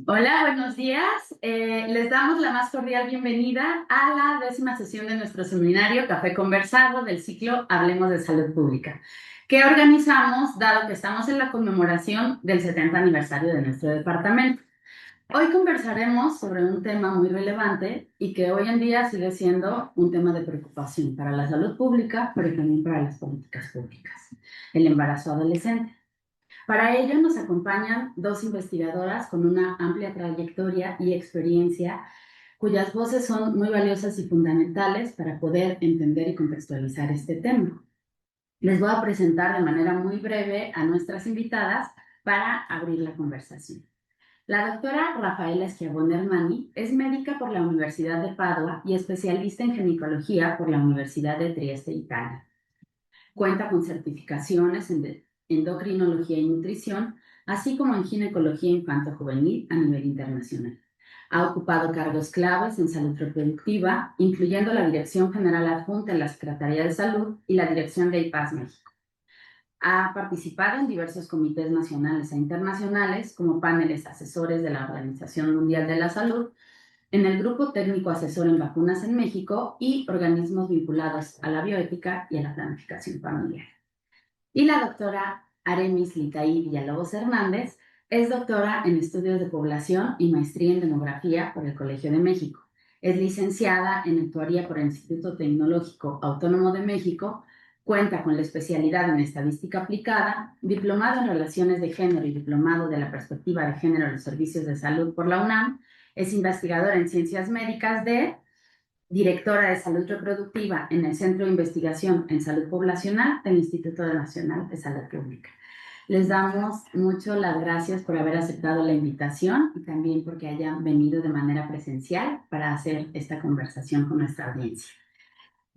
Hola, buenos días. Les damos la más cordial bienvenida a la 10ª sesión de nuestro seminario Café Conversado del ciclo Hablemos de Salud Pública, que organizamos dado que estamos en la conmemoración del 70 aniversario de nuestro departamento. Hoy conversaremos sobre un tema muy relevante y que hoy en día sigue siendo un tema de preocupación para la salud pública, pero también para las políticas públicas: el embarazo adolescente. Para ello nos acompañan dos investigadoras con una amplia trayectoria y experiencia, cuyas voces son muy valiosas y fundamentales para poder entender y contextualizar este tema. Les voy a presentar de manera muy breve a nuestras invitadas para abrir la conversación. La doctora Rafaela Schiavone Hermani es médica por la Universidad de Padua y especialista en ginecología por la Universidad de Trieste, Italia. Cuenta con certificaciones en endocrinología y nutrición, así como en ginecología infanto-juvenil a nivel internacional. Ha ocupado cargos claves en salud reproductiva, incluyendo la Dirección General Adjunta en la Secretaría de Salud y la Dirección de IPAS México. Ha participado en diversos comités nacionales e internacionales como paneles asesores de la Organización Mundial de la Salud, en el Grupo Técnico Asesor en Vacunas en México y organismos vinculados a la bioética y a la planificación familiar. Y la doctora Aremis Litaí Villalobos Hernández es doctora en Estudios de Población y maestría en Demografía por el Colegio de México. Es licenciada en Actuaría por el Instituto Tecnológico Autónomo de México. Cuenta con la especialidad en Estadística Aplicada, diplomado en Relaciones de Género y diplomado de la Perspectiva de Género en los Servicios de Salud por la UNAM. Es investigadora en Ciencias Médicas directora de Salud Reproductiva en el Centro de Investigación en Salud Poblacional del Instituto Nacional de Salud Pública. Les damos mucho las gracias por haber aceptado la invitación y también porque hayan venido de manera presencial para hacer esta conversación con nuestra audiencia.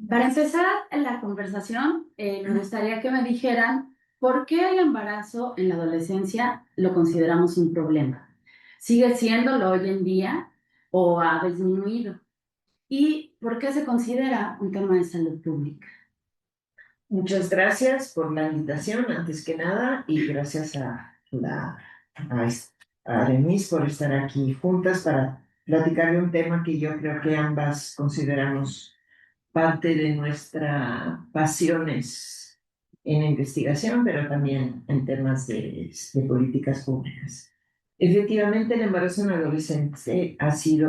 Para empezar la conversación, me gustaría que me dijeran por qué el embarazo en la adolescencia lo consideramos un problema. ¿Sigue siéndolo hoy en día o ha disminuido? ¿Y por qué se considera un tema de salud pública? Muchas gracias por la invitación, antes que nada, y gracias a Denise por estar aquí juntas para platicar de un tema que yo creo que ambas consideramos parte de nuestras pasiones en la investigación, pero también en temas de políticas públicas. Efectivamente, el embarazo en adolescente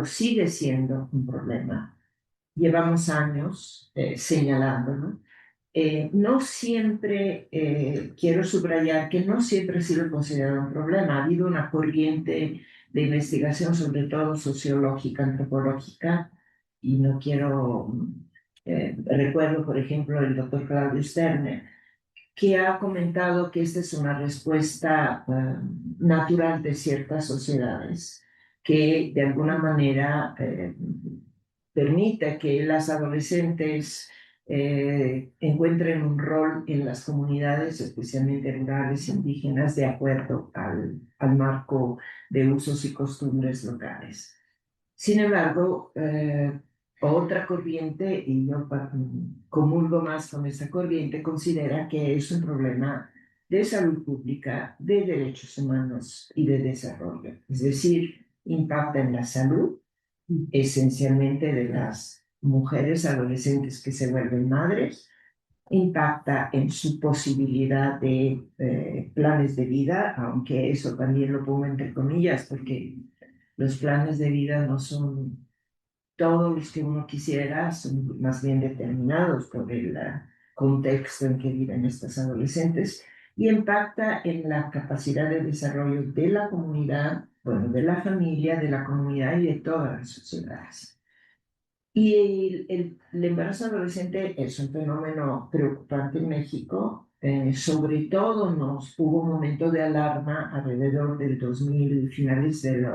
sigue siendo un problema. Llevamos años señalándolo. No siempre, quiero subrayar que no siempre ha sido considerado un problema. Ha habido una corriente de investigación, sobre todo sociológica, antropológica, y no quiero, recuerdo, por ejemplo, el doctor Claudio Sterner, que ha comentado que esta es una respuesta natural de ciertas sociedades, que de alguna manera permite que las adolescentes encuentren un rol en las comunidades, especialmente rurales, indígenas, de acuerdo al marco de usos y costumbres locales. Sin embargo, otra corriente, y yo comulgo más con esta corriente, considera que es un problema de salud pública, de derechos humanos y de desarrollo. Es decir, impacta en la salud, esencialmente de las mujeres adolescentes que se vuelven madres, impacta en su posibilidad de planes de vida, aunque eso también lo pongo entre comillas, porque los planes de vida no son todos los que uno quisiera, son más bien determinados por el contexto en que viven estas adolescentes, y impacta en la capacidad de desarrollo de la comunidad, bueno, de la familia, de la comunidad y de todas las sociedades. Y el embarazo adolescente es un fenómeno preocupante en México. Sobre todo hubo un momento de alarma alrededor del 2000,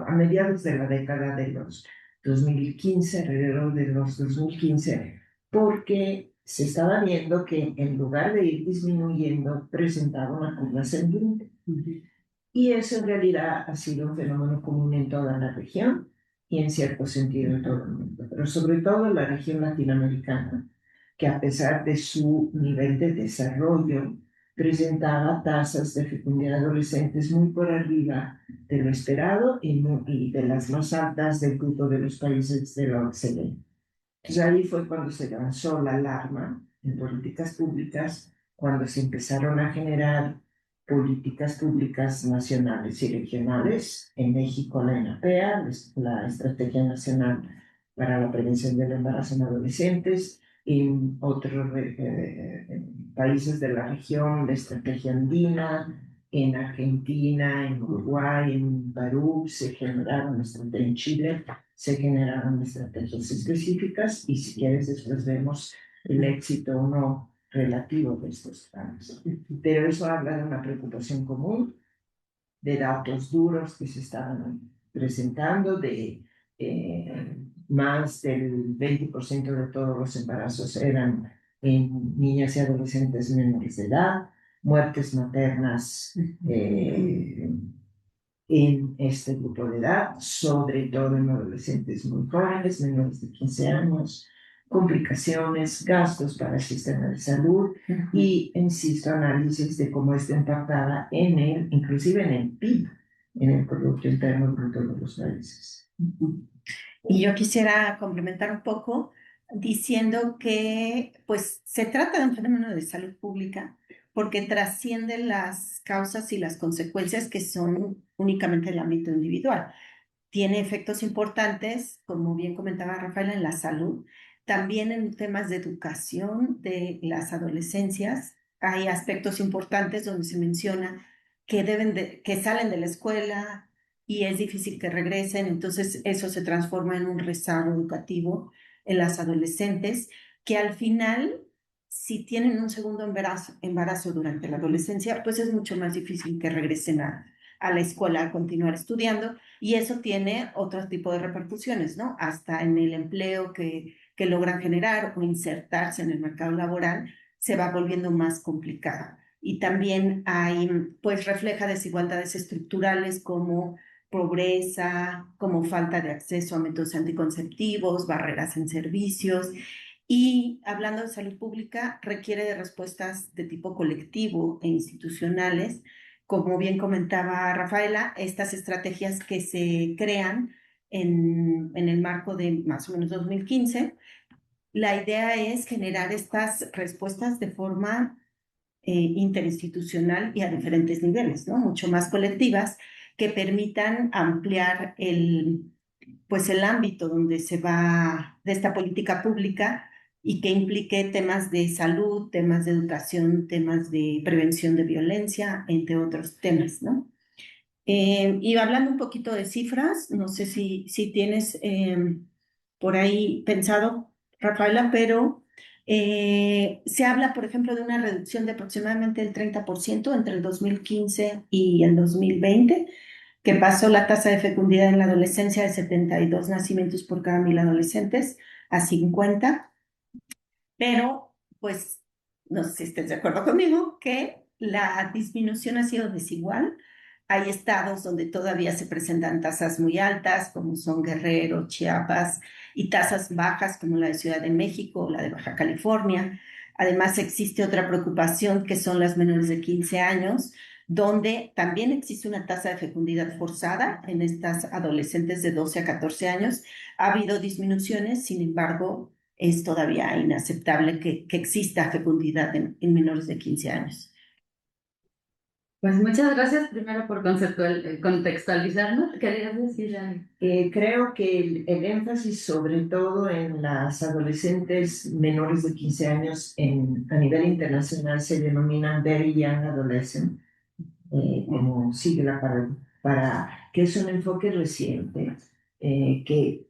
a mediados de la década de los 2015, alrededor de los 2015, porque se estaba viendo que en lugar de ir disminuyendo, presentaba una curva ascendente. Y eso en realidad ha sido un fenómeno común en toda la región y en cierto sentido en todo el mundo, pero sobre todo en la región latinoamericana, que a pesar de su nivel de desarrollo, presentaba tasas de fecundidad adolescentes muy por arriba de lo esperado y de las más altas del grupo de los países de la OCDE. Entonces ahí fue cuando se lanzó la alarma en políticas públicas, cuando se empezaron a generar políticas públicas nacionales y regionales. En México la ENAPEA, la Estrategia Nacional para la Prevención del Embarazo en Adolescentes, en otros países de la región, la Estrategia Andina, en Argentina, en Uruguay, en Perú, se generaron en Chile, se generaron estrategias específicas y si quieres después vemos el éxito o no relativo de estos planes. Pero eso habla de una preocupación común, de datos duros que se estaban presentando, de más del 20% de todos los embarazos eran en niñas y adolescentes menores de edad, muertes maternas en este grupo de edad, sobre todo en adolescentes muy jóvenes, menores de 15 años, complicaciones, gastos para el sistema de salud y, insisto, análisis de cómo está impactada en el, inclusive en el PIB, en el Producto Interno Bruto de los países. Y yo quisiera complementar un poco diciendo que pues se trata de un fenómeno de salud pública porque trasciende las causas y las consecuencias que son únicamente el ámbito individual. Tiene efectos importantes, como bien comentaba Rafaela, en la salud, también en temas de educación de las adolescencias. Hay aspectos importantes donde se menciona que salen de la escuela y es difícil que regresen, entonces eso se transforma en un rezago educativo en las adolescentes, que al final, si tienen un segundo embarazo durante la adolescencia, pues es mucho más difícil que regresen a la escuela a continuar estudiando y eso tiene otro tipo de repercusiones, ¿no? Hasta en el empleo que logran generar o insertarse en el mercado laboral se va volviendo más complicado. Y también hay, pues refleja desigualdades estructurales como pobreza, como falta de acceso a métodos anticonceptivos, barreras en servicios. Y hablando de salud pública, requiere de respuestas de tipo colectivo e institucionales. Como bien comentaba Rafaela, estas estrategias que se crean en el marco de más o menos 2015, la idea es generar estas respuestas de forma interinstitucional y a diferentes niveles, ¿no? Mucho más colectivas, que permitan ampliar pues el ámbito donde se va de esta política pública y que implique temas de salud, temas de educación, temas de prevención de violencia, entre otros temas, ¿no? Y hablando un poquito de cifras, no sé si tienes por ahí pensado, Rafaela, pero se habla, por ejemplo, de una reducción de aproximadamente el 30% entre el 2015 y el 2020, que pasó la tasa de fecundidad en la adolescencia de 72 nacimientos por cada 1.000 adolescentes a 50, pero pues no sé si estés de acuerdo conmigo que la disminución ha sido desigual. Hay estados donde todavía se presentan tasas muy altas, como son Guerrero, Chiapas, y tasas bajas, como la de Ciudad de México o la de Baja California. Además, existe otra preocupación que son las menores de 15 años, donde también existe una tasa de fecundidad forzada en estas adolescentes de 12 a 14 años. Ha habido disminuciones, sin embargo, es todavía inaceptable que exista fecundidad en menores de 15 años. Pues muchas gracias primero por contextualizarnos. ¿Querías decir algo? Creo que el énfasis sobre todo en las adolescentes menores de 15 años a nivel internacional se denominan Very Young Adolescent, como sigla que es un enfoque reciente que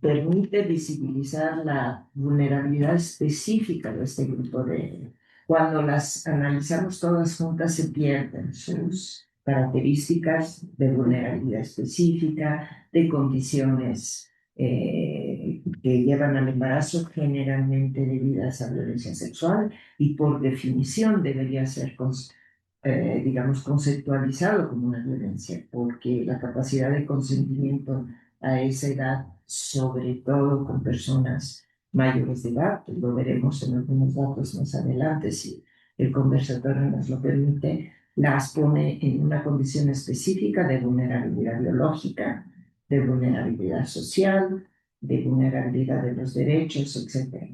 permite visibilizar la vulnerabilidad específica de este grupo de... Cuando las analizamos todas juntas se pierden sus características de vulnerabilidad específica, de condiciones que llevan al embarazo generalmente debidas a violencia sexual y por definición debería ser digamos, conceptualizado como una violencia, porque la capacidad de consentimiento a esa edad, sobre todo con personas mayores de edad, lo veremos en algunos datos más adelante, si el conversatorio nos lo permite, las pone en una condición específica de vulnerabilidad biológica, de vulnerabilidad social, de vulnerabilidad de los derechos, etc.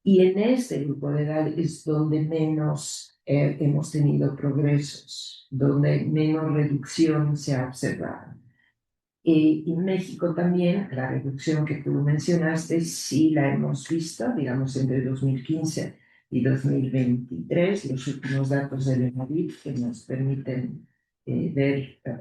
Y en este grupo de edad es donde menos hemos tenido progresos, donde menos reducción se ha observado. Y México también, la reducción que tú mencionaste, sí la hemos visto, digamos, entre 2015 y 2023, los últimos datos del ENAVIP que nos permiten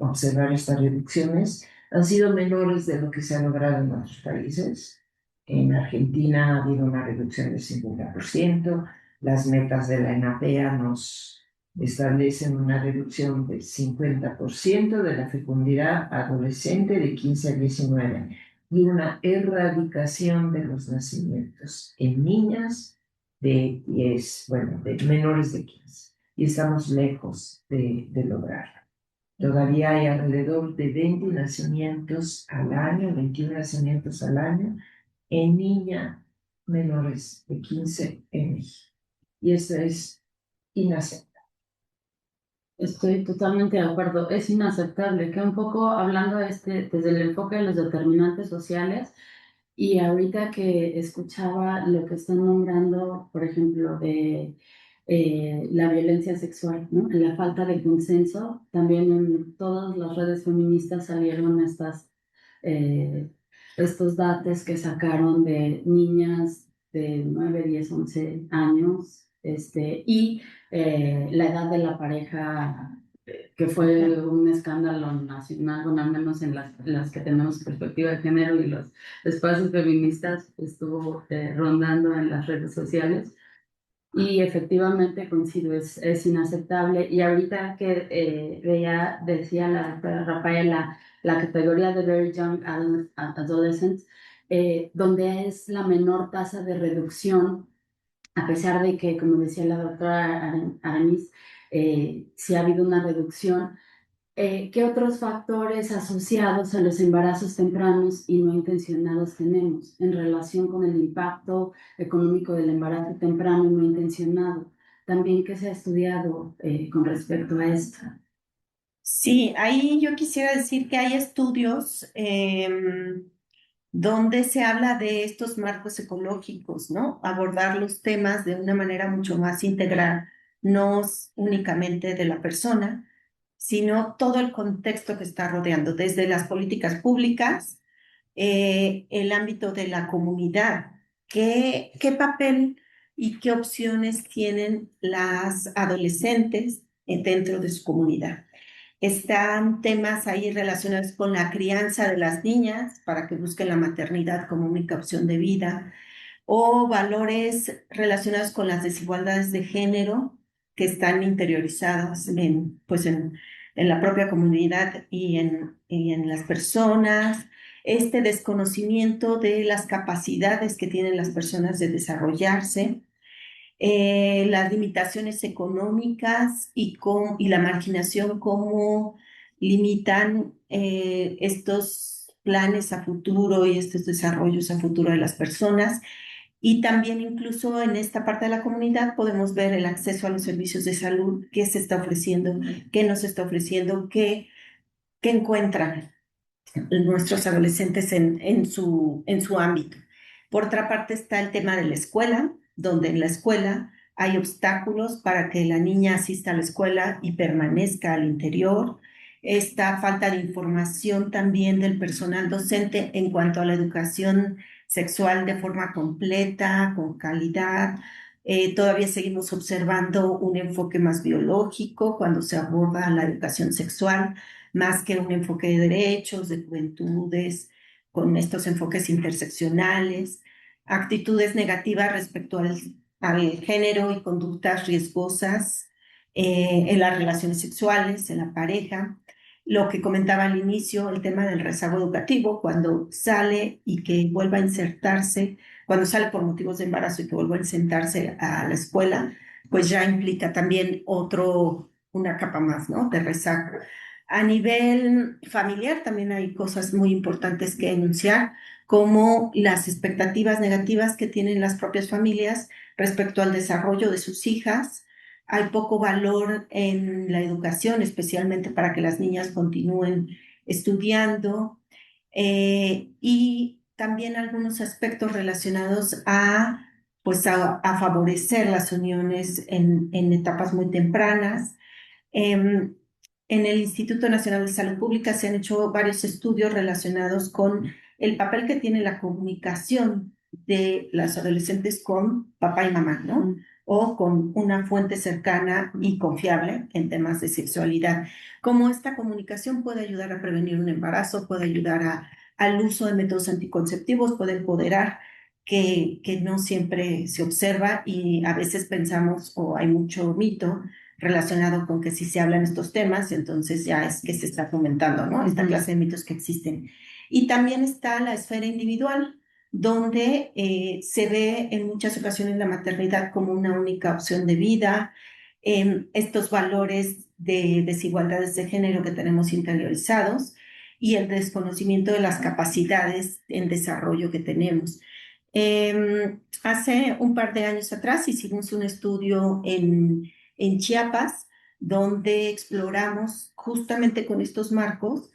observar estas reducciones, han sido menores de lo que se ha logrado en otros países. En Argentina ha habido una reducción del 50%, las metas de la ENAPEA nos establecen una reducción del 50% de la fecundidad adolescente de 15 a 19 y una erradicación de los nacimientos en niñas de 10, bueno, de menores de 15. Y estamos lejos de lograrlo. Todavía hay alrededor de 20 nacimientos al año, 21 nacimientos al año en niñas menores de 15 en México. Y eso es inaceptable. Estoy totalmente de acuerdo. Es inaceptable que un poco hablando desde el enfoque de los determinantes sociales y ahorita que escuchaba lo que están nombrando, por ejemplo, de la violencia sexual, ¿no? La falta de consenso, también en todas las redes feministas salieron eh, estos datos que sacaron de niñas de 9, 10, 11 años, y la edad de la pareja, que fue un escándalo nacional, bueno, al menos en las que tenemos perspectiva de género y los espacios feministas, estuvo rondando en las redes sociales. Y efectivamente coincido, es inaceptable. Y ahorita que decía la doctora Rafaela, la categoría de Very Young Adolescents, donde es la menor tasa de reducción, a pesar de que, como decía la doctora Aramis, sí ha habido una reducción. ¿Qué otros factores asociados a los embarazos tempranos y no intencionados tenemos en relación con el impacto económico del embarazo temprano y no intencionado? También, ¿qué se ha estudiado con respecto a esto? Sí, ahí yo quisiera decir que hay estudios donde se habla de estos marcos ecológicos, ¿no? Abordar los temas de una manera mucho más integral, no únicamente de la persona, sino todo el contexto que está rodeando, desde las políticas públicas, el ámbito de la comunidad, qué papel y qué opciones tienen las adolescentes dentro de su comunidad. Están temas ahí relacionados con la crianza de las niñas para que busquen la maternidad como única opción de vida, o valores relacionados con las desigualdades de género que están interiorizadas en la propia comunidad y en las personas. Este desconocimiento de las capacidades que tienen las personas de desarrollarse, las limitaciones económicas y la marginación, cómo limitan estos planes a futuro y estos desarrollos a futuro de las personas. Y también incluso en esta parte de la comunidad podemos ver el acceso a los servicios de salud, qué se está ofreciendo, qué nos está ofreciendo, qué encuentran nuestros adolescentes en su ámbito. Por otra parte está el tema de la escuela, donde en la escuela hay obstáculos para que la niña asista a la escuela y permanezca al interior. Esta falta de información también del personal docente en cuanto a la educación sexual de forma completa, con calidad. Todavía seguimos observando un enfoque más biológico cuando se aborda la educación sexual, más que un enfoque de derechos, de juventudes, con estos enfoques interseccionales, actitudes negativas respecto al género y conductas riesgosas en las relaciones sexuales, en la pareja. Lo que comentaba al inicio, el tema del rezago educativo, cuando sale y que vuelva a insertarse, cuando sale por motivos de embarazo y que vuelva a insertarse a la escuela, pues ya implica también una capa más, ¿no? De rezago. A nivel familiar también hay cosas muy importantes que enunciar, como las expectativas negativas que tienen las propias familias respecto al desarrollo de sus hijas, hay poco valor en la educación, especialmente para que las niñas continúen estudiando, y también algunos aspectos relacionados pues a favorecer las uniones en etapas muy tempranas. Em, en el Instituto Nacional de Salud Pública se han hecho varios estudios relacionados con el papel que tiene la comunicación de las adolescentes con papá y mamá, ¿no? O con una fuente cercana y confiable en temas de sexualidad. Cómo esta comunicación puede ayudar a prevenir un embarazo, puede ayudar al uso de métodos anticonceptivos, puede empoderar, que no siempre se observa y a veces pensamos o hay mucho mito relacionado con que si se hablan estos temas, entonces ya es que se está fomentando, ¿no? Esta clase de mitos que existen. Y también está la esfera individual, donde se ve en muchas ocasiones la maternidad como una única opción de vida, estos valores de desigualdades de género que tenemos interiorizados y el desconocimiento de las capacidades en desarrollo que tenemos. Hace un par de años atrás hicimos un estudio en Chiapas, donde exploramos justamente con estos marcos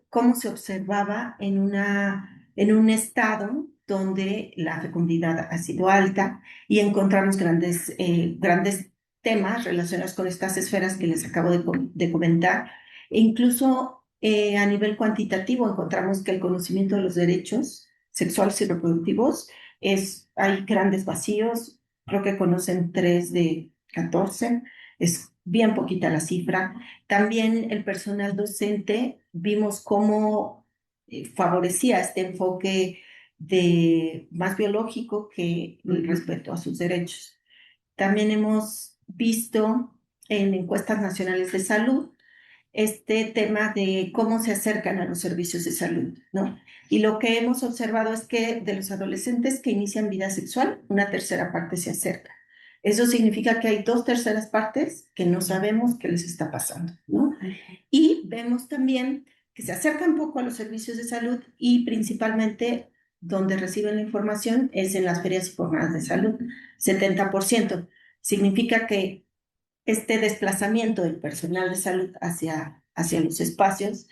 cómo se observaba en un estado donde la fecundidad ha sido alta y encontramos grandes temas relacionados con estas esferas que les acabo de comentar. E incluso a nivel cuantitativo encontramos que el conocimiento de los derechos sexuales y reproductivos hay grandes vacíos, creo que conocen 3 de 14, es bien poquita la cifra. También el personal docente vimos cómo favorecía este enfoque más biológico que el respeto a sus derechos. También hemos visto en encuestas nacionales de salud este tema de cómo se acercan a los servicios de salud, ¿no? Y lo que hemos observado es que de los adolescentes que inician vida sexual, una tercera parte se acerca. Eso significa que hay 2/3 partes que no sabemos qué les está pasando, ¿no? Y vemos también que se acercan poco a los servicios de salud y principalmente donde reciben la información es en las ferias y jornadas de salud, 70%. Significa que este desplazamiento del personal de salud hacia los espacios,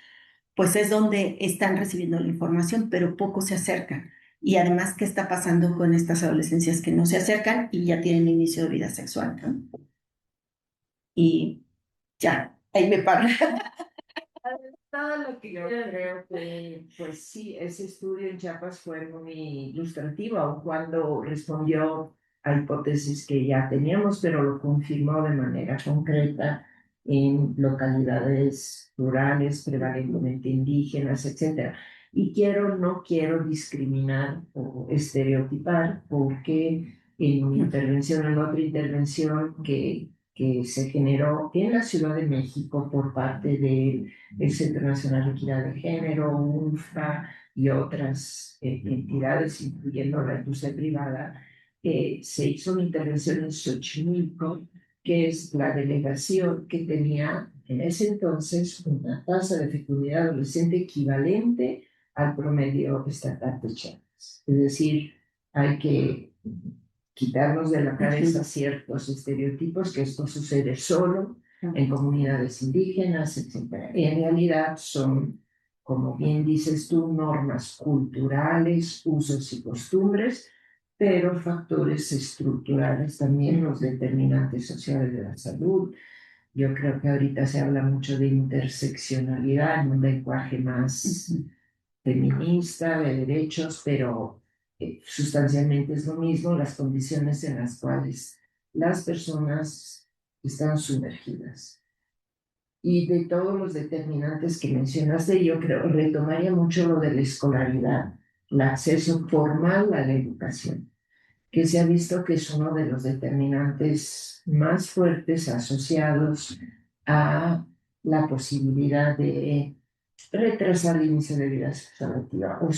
pues es donde están recibiendo la información, pero poco se acercan. Y además, ¿qué está pasando con estas adolescencias que no se acercan y ya tienen inicio de vida sexual, ¿no? Y ya, ahí me paro. Todo lo que yo creo que, pues sí, ese estudio en Chiapas fue muy ilustrativo, aun cuando respondió a hipótesis que ya teníamos, pero lo confirmó de manera concreta en localidades rurales, prevalentemente indígenas, etcétera. Y no quiero discriminar o estereotipar, porque en mi intervención, en otra intervención que se generó en la Ciudad de México por parte del Centro Nacional de Equidad de Género, UNFPA y otras entidades, incluyendo la industria privada, se hizo una intervención en Xochimilco, que es la delegación que tenía en ese entonces una tasa de fecundidad adolescente equivalente al promedio estatal de Chiapas. Es decir, hay que quitarnos de la cabeza ciertos estereotipos, que esto sucede solo en comunidades indígenas, etc. Y en realidad son, como bien dices tú, normas culturales, usos y costumbres, pero factores estructurales también, los determinantes sociales de la salud. Yo creo que ahorita se habla mucho de interseccionalidad en un lenguaje más feminista, de derechos, pero sustancialmente es lo mismo, las condiciones en las cuales las personas están sumergidas. Y de todos los determinantes que mencionaste, yo creo, retomaría mucho lo de la escolaridad, el acceso formal a la educación, que se ha visto que es uno de los determinantes más fuertes asociados a la posibilidad de retrasar el inicio de vida sexual activa, o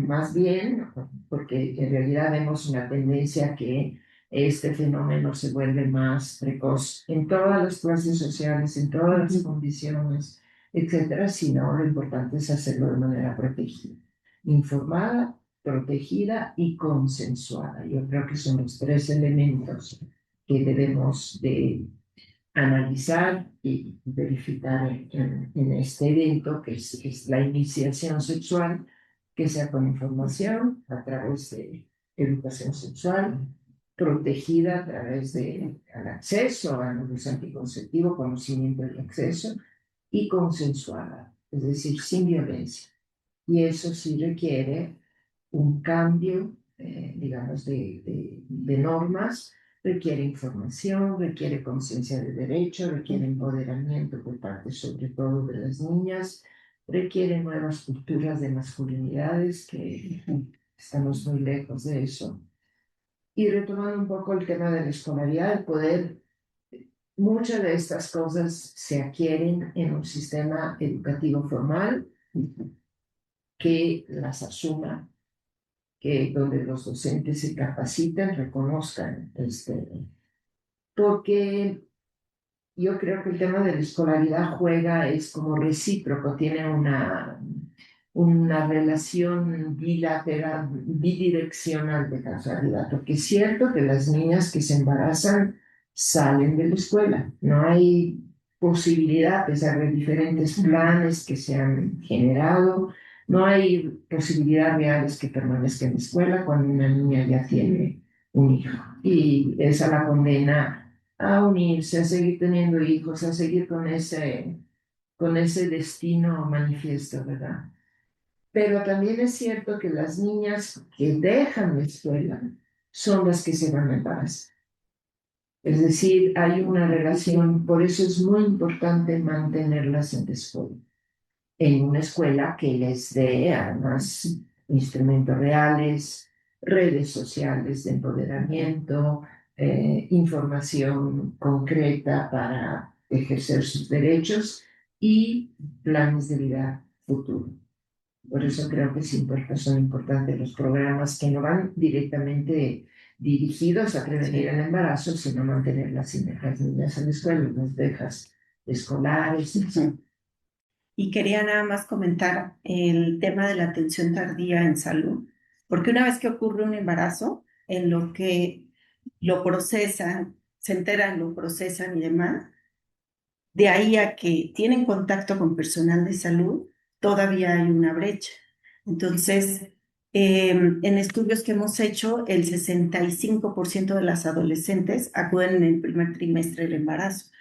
más bien, porque en realidad vemos una tendencia a que este fenómeno se vuelve más precoz en todas las clases sociales, en todas las condiciones, etcétera, sino lo importante es hacerlo de manera protegida, informada, protegida y consensuada. Yo creo que son los 3 elementos que debemos de analizar y verificar en este evento, que es la iniciación sexual, que sea con información a través de educación sexual, protegida a través del acceso a los anticonceptivos, conocimiento y acceso, y consensuada, es decir, sin violencia. Y eso sí requiere un cambio, digamos, de normas, requiere información, requiere conciencia de derecho, requiere empoderamiento por parte sobre todo de las niñas, requiere nuevas culturas de masculinidades, que estamos muy lejos de eso. Y retomando un poco el tema de la escolaridad, el poder, muchas de estas cosas se adquieren en un sistema educativo formal que las asuma, que donde los docentes se capaciten, reconozcan, porque yo creo que el tema de la escolaridad es como recíproco, tiene una relación bilateral, bidireccional de causalidad, porque es cierto que las niñas que se embarazan salen de la escuela, no hay posibilidad, a pesar de diferentes planes que se han generado, no hay posibilidad reales que permanezca en la escuela cuando una niña ya tiene un hijo. Y esa la condena a unirse, a seguir teniendo hijos, a seguir con ese destino manifiesto, ¿verdad? Pero también es cierto que las niñas que dejan la escuela son las que se van a embarazar. Es decir, hay una relación, por eso es muy importante mantenerlas en la escuela, en una escuela que les dé además instrumentos reales, redes sociales de empoderamiento, información concreta para ejercer sus derechos y planes de vida futuro. Por eso creo que son importantes los programas que no van directamente dirigidos a prevenir el embarazo, sino mantener las niñas en la escuela, las dejas escolares. Y quería nada más comentar el tema de la atención tardía en salud, porque una vez que ocurre un embarazo, en lo que lo procesan, se enteran, lo procesan y demás, de ahí a que tienen contacto con personal de salud, todavía hay una brecha. Entonces, en estudios que hemos hecho, el 65% de las adolescentes acuden en el primer trimestre del embarazo,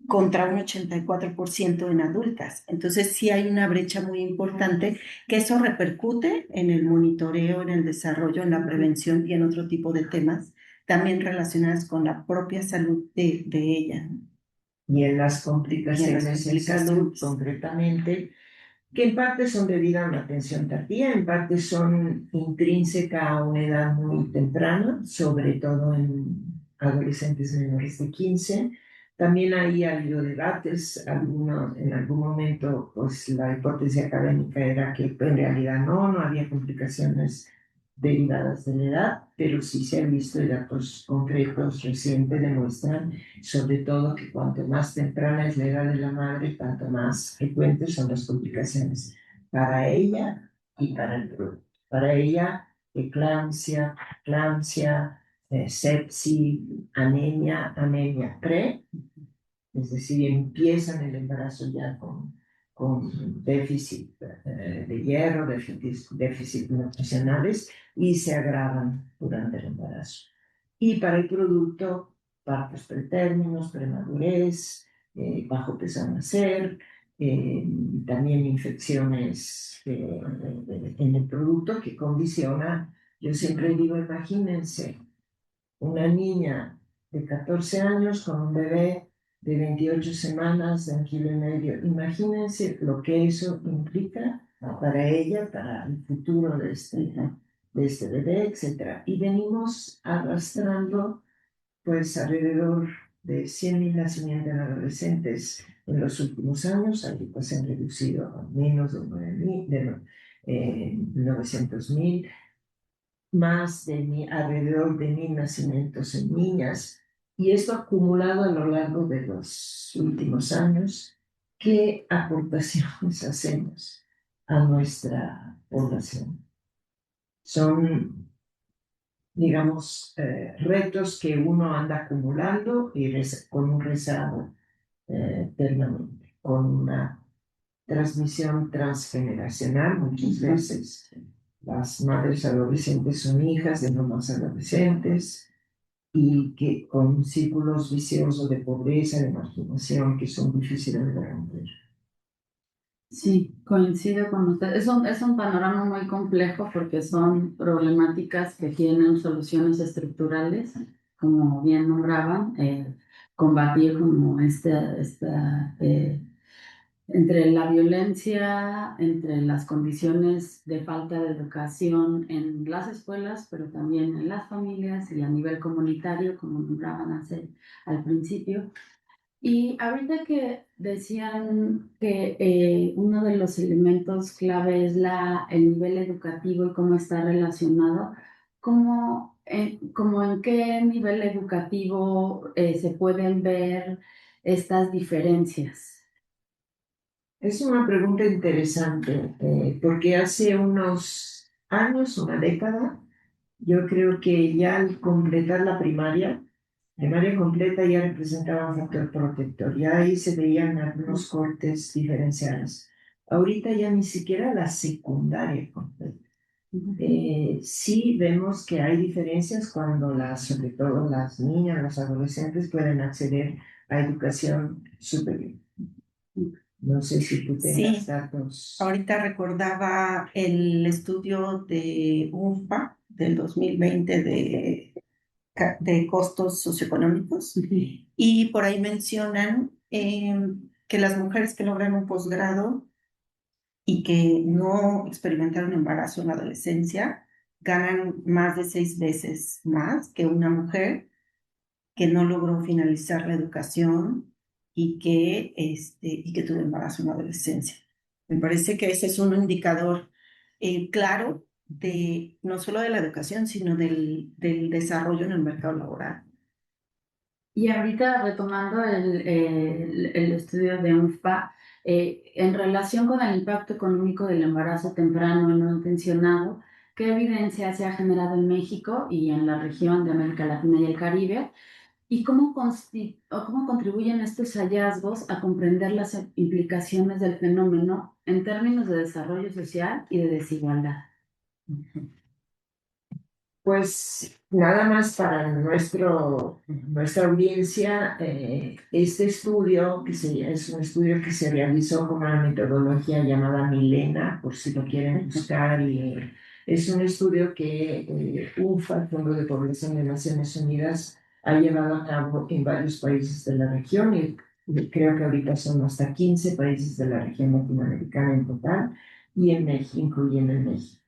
contra un 84% en adultas. Entonces, sí hay una brecha muy importante que eso repercute en el monitoreo, en el desarrollo, en la prevención y en otro tipo de temas, también relacionados con la propia salud de ella. Y en las complicaciones en salud, concretamente, que en parte son debidas a una atención tardía, en parte son intrínsecas a una edad muy temprana, sobre todo en adolescentes menores de 15. También ahí ha habido debates, en algún momento pues la hipótesis académica era que en realidad no había complicaciones derivadas de la edad, pero sí se han visto datos concretos recientes demuestran sobre todo que cuanto más temprana es la edad de la madre, tanto más frecuentes son las complicaciones para ella y para el producto. Para ella, eclampsia, sepsis, anemia pre, es decir, empiezan el embarazo ya con déficit de hierro, déficit nutricionales y se agravan durante el embarazo. Y para el producto, partos pretérminos, premadurez, bajo peso al nacer, también infecciones en el producto que condiciona. Yo siempre digo, imagínense una niña de 14 años con un bebé de 28 semanas, de 1,5 kilos. Imagínense lo que eso implica para ella, para el futuro de este bebé, etc. Y venimos arrastrando pues alrededor de 100,000 nacimientos en adolescentes en los últimos años, ahorita se han reducido a menos de 900,000, más de alrededor de 1,000 nacimientos en niñas, y esto acumulado a lo largo de los últimos años. ¿Qué aportaciones hacemos a nuestra población? Son digamos, retos que uno anda acumulando y con un rezago permanente, con una transmisión transgeneracional muchas veces. Las madres adolescentes son hijas de mamás adolescentes y que con círculos viciosos de pobreza, de marginación, que son difíciles de romper. Sí, coincido con usted. Es un panorama muy complejo porque son problemáticas que tienen soluciones estructurales, como bien nombraban, combatir como entre la violencia, entre las condiciones de falta de educación en las escuelas, pero también en las familias y a nivel comunitario, como nombraban al principio. Y ahorita que decían que uno de los elementos clave es el nivel educativo y cómo está relacionado, ¿cómo en qué nivel educativo se pueden ver estas diferencias? Es una pregunta interesante, porque hace unos años, una década, yo creo que ya al completar la primaria completa ya representaba un factor protector, ya ahí se veían algunos cortes diferenciales. Ahorita ya ni siquiera la secundaria completa. Sí vemos que hay diferencias cuando sobre todo las niñas, los adolescentes pueden acceder a educación superior. No sé si tú tengas Sí, datos. ahorita recordaba el estudio de UNFPA del 2020 de costos socioeconómicos y por ahí mencionan que las mujeres que logran un posgrado y que no experimentaron embarazo en la adolescencia ganan más de 6 veces más que una mujer que no logró finalizar la educación y que tuvo embarazo en la adolescencia. Me parece que ese es un indicador claro de no solo de la educación, sino del desarrollo en el mercado laboral. Y ahorita retomando el estudio de UNFPA, en relación con el impacto económico del embarazo temprano y no intencionado, ¿qué evidencia se ha generado en México y en la región de América Latina y el Caribe? ¿Y cómo contribuyen estos hallazgos a comprender las implicaciones del fenómeno en términos de desarrollo social y de desigualdad? Pues nada más para nuestra audiencia, este estudio, es un estudio que se realizó con una metodología llamada Milena, por si lo quieren buscar, y es un estudio que UNFPA, el Fondo de Población de Naciones Unidas, ha llevado a cabo en varios países de la región, y creo que ahorita son hasta 15 países de la región latinoamericana en total, y en México, incluyendo en México,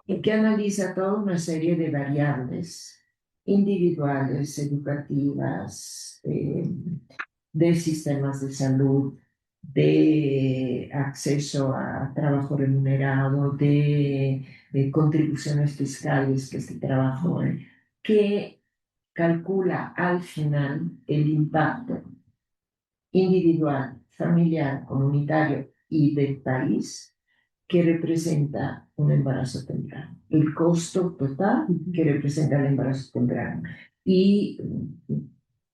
y que analiza toda una serie de variables individuales, educativas, de sistemas de salud, de acceso a trabajo remunerado, de contribuciones fiscales que este trabajo, que calcula al final el impacto individual, familiar, comunitario y del país que representa un embarazo temprano, el costo total que representa el embarazo temprano. Y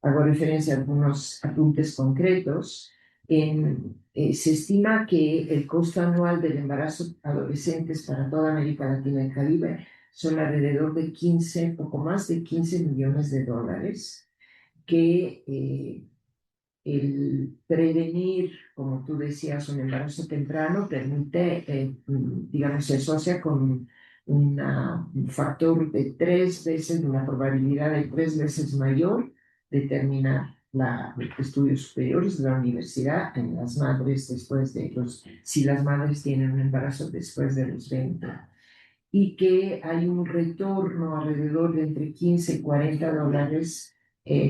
hago referencia a algunos apuntes concretos. Se estima que el costo anual del embarazo adolescentes para toda América Latina y Caribe son alrededor de 15, poco más de 15 millones de dólares, que el prevenir, como tú decías, un embarazo temprano permite, digamos, se asocia con un factor de 3 veces, una probabilidad de 3 veces mayor de terminar los estudios superiores de la universidad en las madres si las madres tienen un embarazo después de los 20, y que hay un retorno alrededor de entre 15 y 40 dólares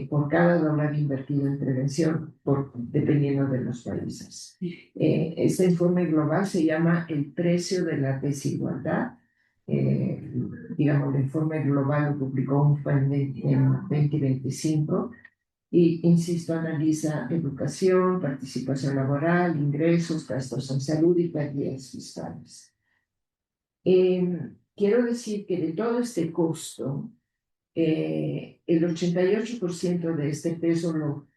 por cada dólar invertido en prevención, dependiendo de los países. Este informe global se llama El precio de la desigualdad. Digamos, el informe global lo publicó UNFPA en 2025 y, insisto, analiza educación, participación laboral, ingresos, gastos en salud y pérdidas fiscales. Quiero decir que de todo este costo, el 88% de este peso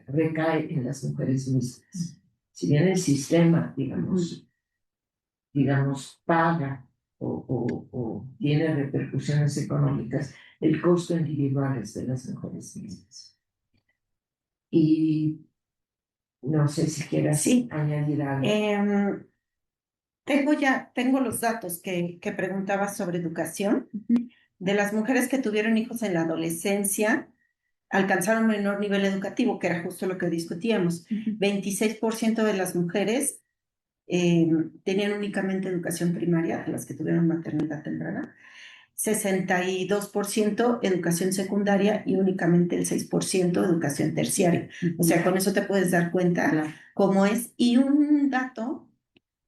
recae en las mujeres mismas. Si bien el sistema, digamos, paga o tiene repercusiones económicas, el costo individual es de las mujeres mismas. Y no sé si quieras Sí. añadir algo. Tengo los datos que preguntabas sobre educación. De las mujeres que tuvieron hijos en la adolescencia, alcanzaron un menor nivel educativo, que era justo lo que discutíamos. 26% de las mujeres tenían únicamente educación primaria, de las que tuvieron maternidad temprana. 62% educación secundaria y únicamente el 6% educación terciaria. O sea, con eso te puedes dar cuenta cómo es. Y un dato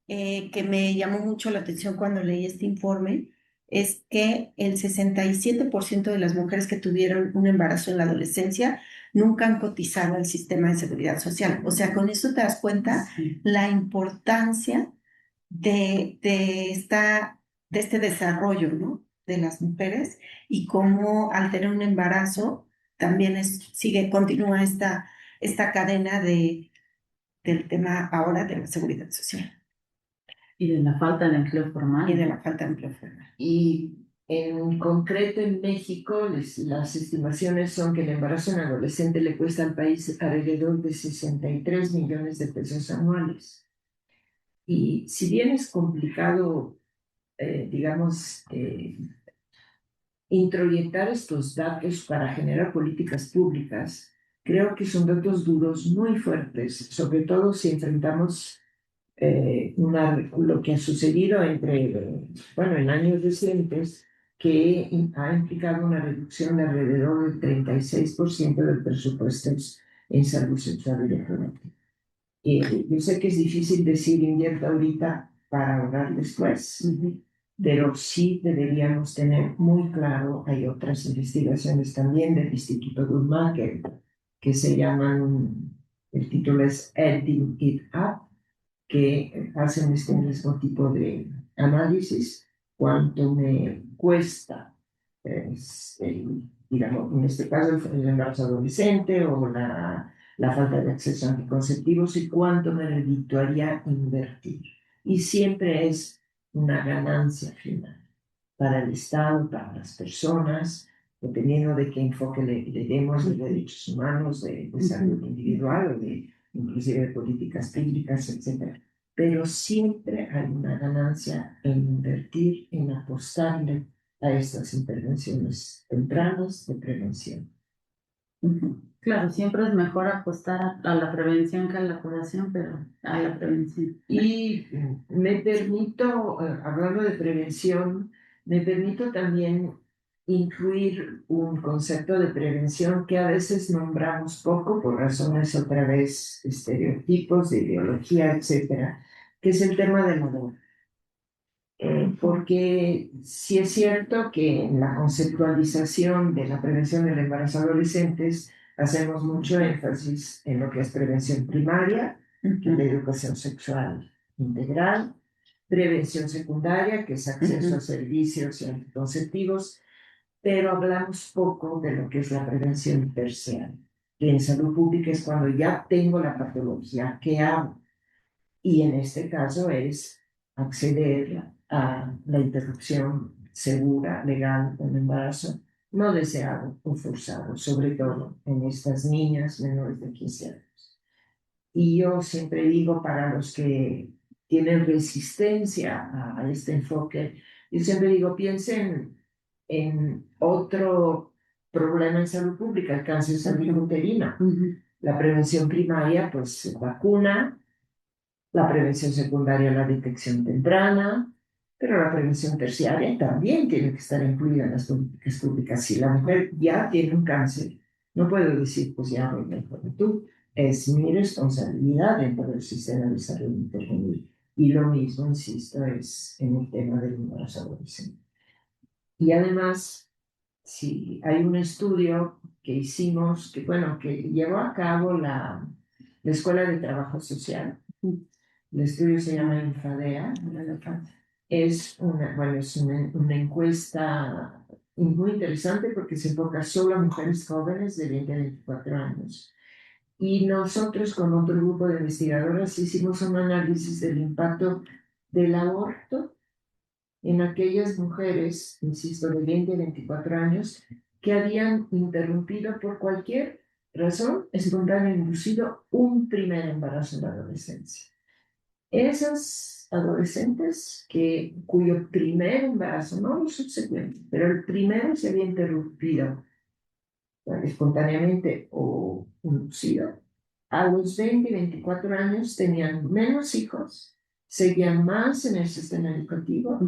que me llamó mucho la atención cuando leí este informe es que el 67% de las mujeres que tuvieron un embarazo en la adolescencia nunca han cotizado al sistema de seguridad social. O sea, con eso te das cuenta la importancia de este desarrollo, ¿no? De las mujeres y cómo al tener un embarazo también continúa esta cadena del tema ahora de la seguridad social. Y de la falta de empleo formal. Y de la falta de empleo formal. Y en concreto en México, las estimaciones son que el embarazo en adolescente le cuesta al país alrededor de 63 millones de pesos anuales. Y si bien es complicado, digamos, introyectar estos datos para generar políticas públicas, creo que son datos duros muy fuertes, sobre todo si enfrentamos lo que ha sucedido en años recientes, que ha implicado una reducción de alrededor del 36% del presupuesto en salud sexual y reproductiva. Yo sé que es difícil decir invierta ahorita para ahorrar después, pero sí deberíamos tener muy claro, hay otras investigaciones también del Instituto Guttmacher que se llaman, el título es Adding It Up, que hacen este mismo tipo de análisis, cuánto me cuesta, digamos, en este caso el embarazo adolescente o la falta de acceso a anticonceptivos y cuánto me redituaría invertir. Y siempre es una ganancia final para el Estado, para las personas, dependiendo de qué enfoque le demos de derechos humanos, de salud individual o inclusive de políticas públicas, etc. Pero siempre hay una ganancia en invertir, en apostarle a estas intervenciones tempranas de prevención. Claro, siempre es mejor apostar a la prevención que a la curación, pero a la prevención. Y me permito, hablando de prevención, me permito también incluir un concepto de prevención que a veces nombramos poco por razones otra vez estereotipos, de ideología, etcétera, que es el tema del amor. Porque sí es cierto que en la conceptualización de la prevención del embarazo adolescentes hacemos mucho énfasis en lo que es prevención primaria, que es la educación sexual integral, prevención secundaria, que es acceso a servicios y anticonceptivos, pero hablamos poco de lo que es la prevención terciaria, que en salud pública es cuando ya tengo la patología, ¿qué hago? Y en este caso es acceder a la interrupción segura, legal del embarazo, no deseado o forzado, sobre todo en estas niñas menores de 15 años. Y yo siempre digo para los que tienen resistencia a este enfoque, yo siempre digo, piensen en otro problema en salud pública, el cáncer cervicuterino. La prevención primaria, pues vacuna, la prevención secundaria, la detección temprana, pero la prevención terciaria también tiene que estar incluida en las políticas públicas. Si la mujer ya tiene un cáncer, no puedo decir, pues ya voy mejor que tú. Es mi responsabilidad dentro del sistema de salud intervenir. Y lo mismo, insisto, es en el tema del embarazo adolescente. Y además, sí, hay un estudio que hicimos, que llevó a cabo la Escuela de Trabajo Social. El estudio se llama Infadea. Es una encuesta muy interesante porque se enfoca solo a mujeres jóvenes de 20 a 24 años. Y nosotros con otro grupo de investigadoras hicimos un análisis del impacto del aborto en aquellas mujeres, insisto, de 20 a 24 años, que habían interrumpido por cualquier razón espontánea inducido un primer embarazo en la adolescencia. Esas adolescentes cuyo primer embarazo, no los subsecuentes, pero el primero se había interrumpido espontáneamente o inducido, a los 20 y 24 años tenían menos hijos, seguían más en el sistema educativo,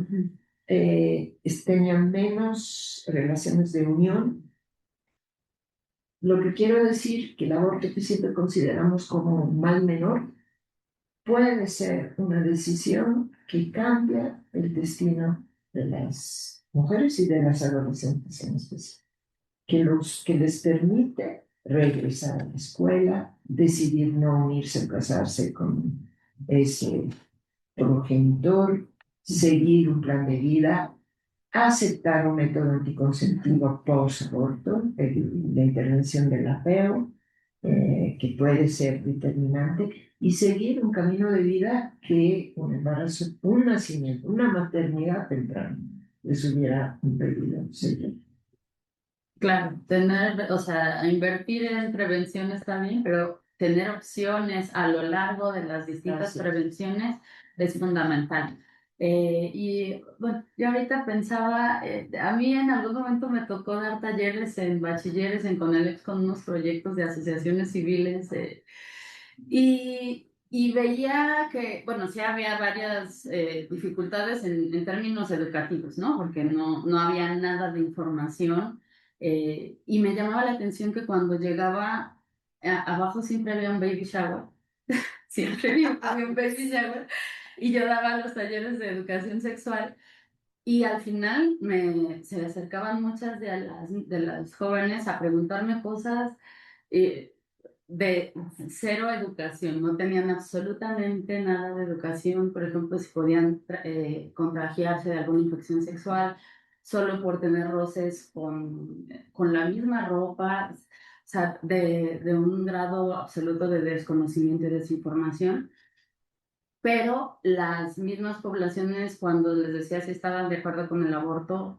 tenían menos relaciones de unión. Lo que quiero decir que el aborto que siempre consideramos como un mal menor puede ser una decisión que cambia el destino de las mujeres y de las adolescentes en especial, que les permite regresar a la escuela, decidir no unirse o casarse con ese progenitor, seguir un plan de vida, aceptar un método anticonceptivo post-aborto, la intervención del apego, que puede ser determinante, y seguir un camino de vida que un embarazo, un nacimiento, una maternidad temprana les hubiera impedido seguir. Claro, tener, o sea, invertir en prevención está bien, pero tener opciones a lo largo de las distintas prevenciones es fundamental. Y bueno, yo ahorita pensaba, a mí en algún momento me tocó dar talleres en bachilleres en Conalex con unos proyectos de asociaciones civiles y veía que, bueno, sí había varias dificultades en términos educativos, ¿no? Porque no había nada de información. Y me llamaba la atención que cuando llegaba abajo siempre había un baby shower, siempre había un baby shower, y yo daba los talleres de educación sexual y al final se acercaban muchas de las jóvenes a preguntarme cosas eh, de cero educación, no tenían absolutamente nada de educación, por ejemplo, si podían contagiarse de alguna infección sexual solo por tener roces con la misma ropa, o sea, de un grado absoluto de desconocimiento y desinformación. Pero las mismas poblaciones, cuando les decía si estaban de acuerdo con el aborto,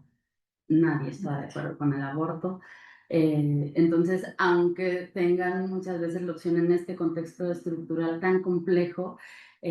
nadie está de acuerdo con el aborto. Entonces, aunque tengan muchas veces la opción en este contexto estructural tan complejo, a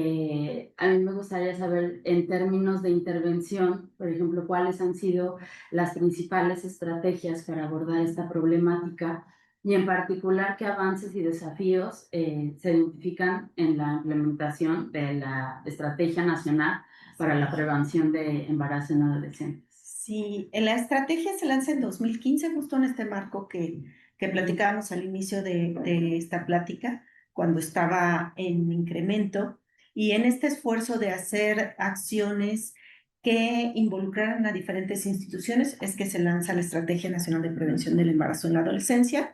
mí me gustaría saber en términos de intervención, por ejemplo, cuáles han sido las principales estrategias para abordar esta problemática y en particular qué avances y desafíos se identifican en la implementación de la Estrategia Nacional para la Prevención de Embarazo en Adolescentes. Sí, la estrategia se lanza en 2015, justo en este marco que platicábamos al inicio de esta plática, cuando estaba en incremento, y en este esfuerzo de hacer acciones que involucraran a diferentes instituciones, es que se lanza la Estrategia Nacional de Prevención del Embarazo en la Adolescencia.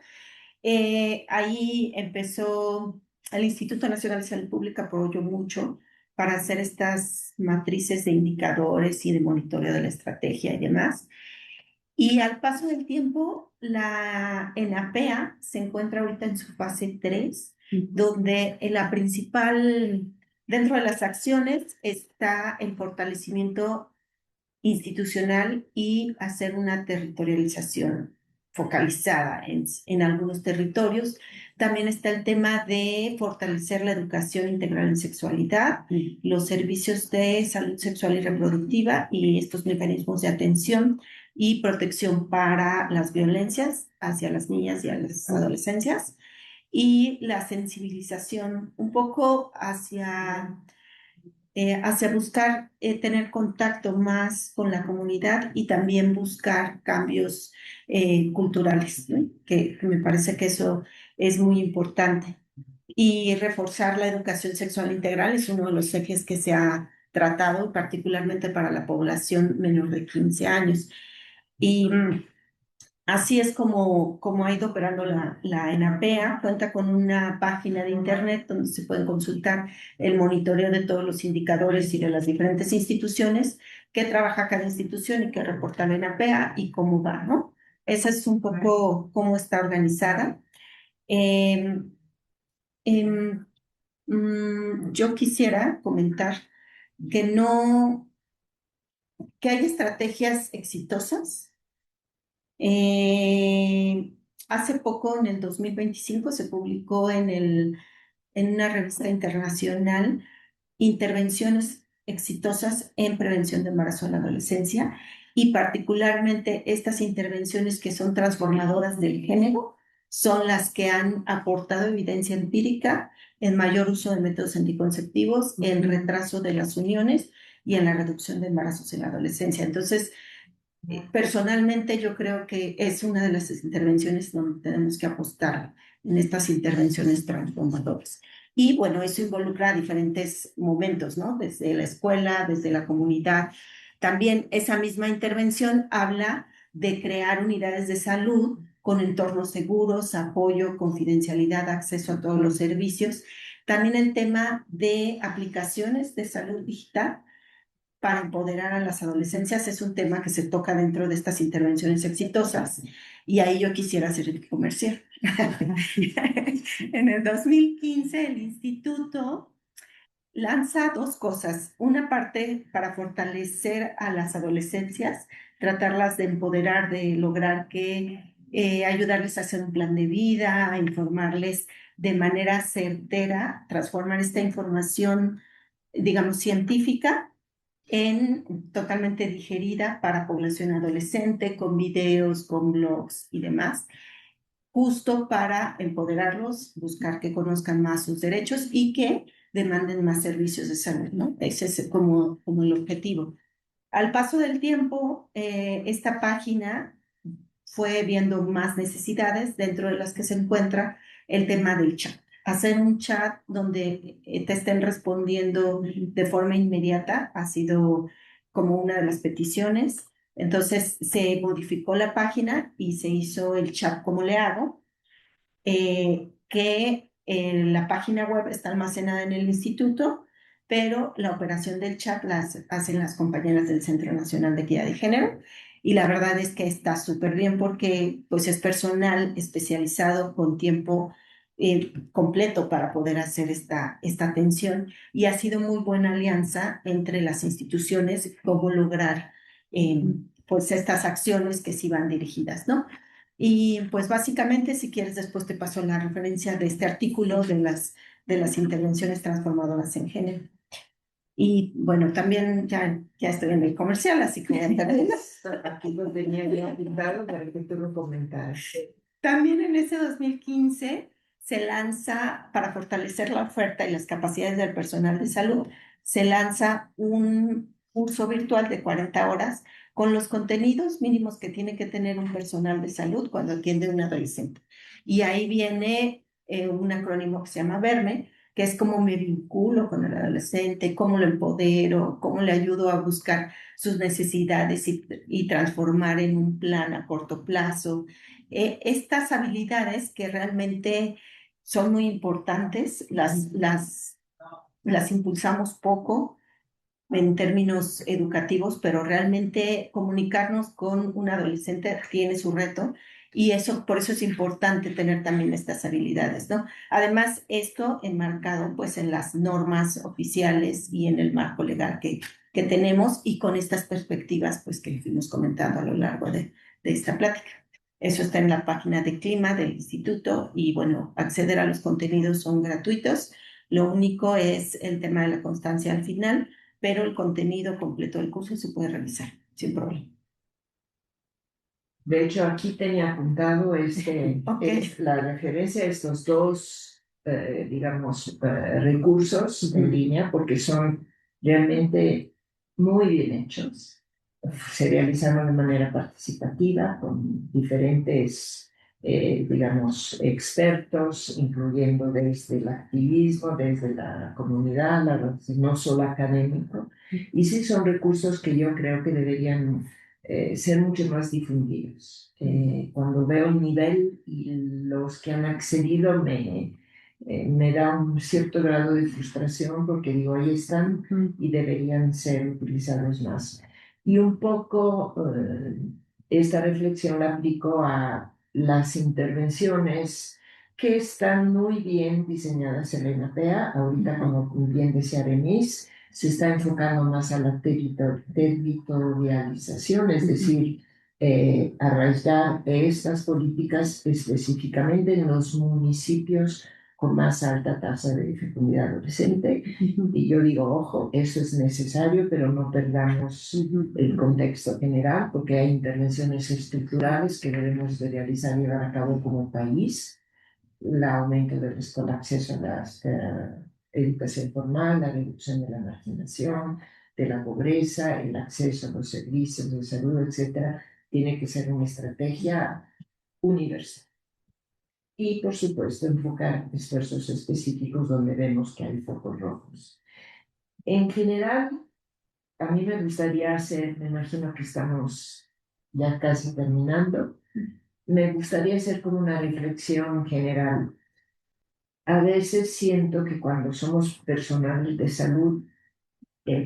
Ahí empezó el Instituto Nacional de Salud Pública, apoyó mucho para hacer estas matrices de indicadores y de monitoreo de la estrategia y demás. Y al paso del tiempo, la ENAPEA se encuentra ahorita en su fase 3, donde la principal, dentro de las acciones, está el fortalecimiento institucional y hacer una territorialización focalizada en algunos territorios. También está el tema de fortalecer la educación integral en sexualidad, los servicios de salud sexual y reproductiva y estos mecanismos de atención y protección para las violencias hacia las niñas y a las adolescencias, y la sensibilización un poco hacia buscar tener contacto más con la comunidad y también buscar cambios culturales, ¿no? Que me parece que eso es muy importante. Y reforzar la educación sexual integral es uno de los ejes que se ha tratado, particularmente para la población menor de 15 años. Y así es como ha ido operando la ENAPEA. Cuenta con una página de internet donde se pueden consultar el monitoreo de todos los indicadores y de las diferentes instituciones qué trabaja cada institución y qué reporta la ENAPEA y cómo va, ¿no? Esa es un poco cómo está organizada. Em, em, yo quisiera comentar que no, que hay estrategias exitosas. Hace poco, en el 2025, se publicó en una revista internacional intervenciones exitosas en prevención de embarazo en la adolescencia y particularmente estas intervenciones que son transformadoras del género son las que han aportado evidencia empírica en mayor uso de métodos anticonceptivos, en retraso de las uniones y en la reducción de embarazos en la adolescencia. Entonces, personalmente yo creo que es una de las intervenciones donde tenemos que apostar en estas intervenciones transformadoras. Y bueno, eso involucra diferentes momentos, ¿no? Desde la escuela, desde la comunidad. También esa misma intervención habla de crear unidades de salud con entornos seguros, apoyo, confidencialidad, acceso a todos los servicios. También el tema de aplicaciones de salud digital para empoderar a las adolescencias es un tema que se toca dentro de estas intervenciones exitosas. Y ahí yo quisiera hacer el comercial. En el 2015, el instituto lanza dos cosas. Una parte para fortalecer a las adolescencias, tratarlas de empoderar, de lograr que ayudarles a hacer un plan de vida, a informarles de manera certera, transformar esta información, digamos, científica en totalmente digerida para población adolescente, con videos, con blogs y demás, justo para empoderarlos, buscar que conozcan más sus derechos y que demanden más servicios de salud, ¿no? Ese es como el objetivo. Al paso del tiempo, esta página fue viendo más necesidades, dentro de las que se encuentra el tema del chat. Hacer un chat donde te estén respondiendo de forma inmediata ha sido como una de las peticiones. Entonces se modificó la página y se hizo el chat como le hago, que la página web está almacenada en el instituto, pero la operación del chat la hacen las compañeras del Centro Nacional de Equidad de Género. Y la verdad es que está súper bien porque pues, es personal especializado con tiempo completo para poder hacer esta atención. Y ha sido muy buena alianza entre las instituciones, cómo lograr pues estas acciones que sí van dirigidas, ¿no? Y pues básicamente, si quieres, después te paso la referencia de este artículo de las intervenciones transformadoras en género. Y bueno, también ya estoy en el comercial, así que Aquí lo tenía ya pintado para que tú lo comentaras. también en ese 2015 se lanza, para fortalecer la oferta y las capacidades del personal de salud, se lanza un curso virtual de 40 horas con los contenidos mínimos que tiene que tener un personal de salud cuando atiende a un adolescente. Y ahí viene un acrónimo que se llama VERME, que es cómo me vinculo con el adolescente, cómo lo empodero, cómo le ayudo a buscar sus necesidades y transformar en un plan a corto plazo. Estas habilidades que realmente son muy importantes, las impulsamos poco en términos educativos, pero realmente comunicarnos con un adolescente tiene su reto y eso, por eso es importante tener también estas habilidades, ¿no? Además, esto enmarcado pues en las normas oficiales y en el marco legal que tenemos y con estas perspectivas pues que fuimos comentando a lo largo de esta plática. Eso está en la página de Clima del instituto y bueno, acceder a los contenidos son gratuitos. Lo único es el tema de la constancia al final, pero el contenido completo del curso se puede revisar sin problema. De hecho, aquí tenía apuntado Okay. la referencia a estos dos, digamos, recursos en línea, porque son realmente muy bien hechos. Se realizaron de manera participativa con diferentes, digamos, expertos, incluyendo desde el activismo, desde la comunidad, no solo académico. Y sí son recursos que yo creo que deberían ser mucho más difundidos. Cuando veo el nivel y los que han accedido me da un cierto grado de frustración porque digo, ahí están y deberían ser utilizados más. Y un poco esta reflexión la aplico a las intervenciones que están muy bien diseñadas en la INAPEA. Ahorita, como bien decía Denise, se está enfocando más a la territorialización, es decir, arraigar estas políticas específicamente en los municipios con más alta tasa de fecundidad adolescente. Y yo digo, ojo, eso es necesario, pero no perdamos el contexto general, porque hay intervenciones estructurales que debemos de realizar y llevar a cabo como país. El aumento del acceso a la educación formal, la reducción de la marginación, de la pobreza, el acceso a los servicios de salud, etcétera, tiene que ser una estrategia universal. Y, por supuesto, enfocar esfuerzos específicos donde vemos que hay focos rojos. En general, a mí me gustaría hacer, me imagino que estamos ya casi terminando, me gustaría hacer como una reflexión general. A veces siento que cuando somos personal de salud,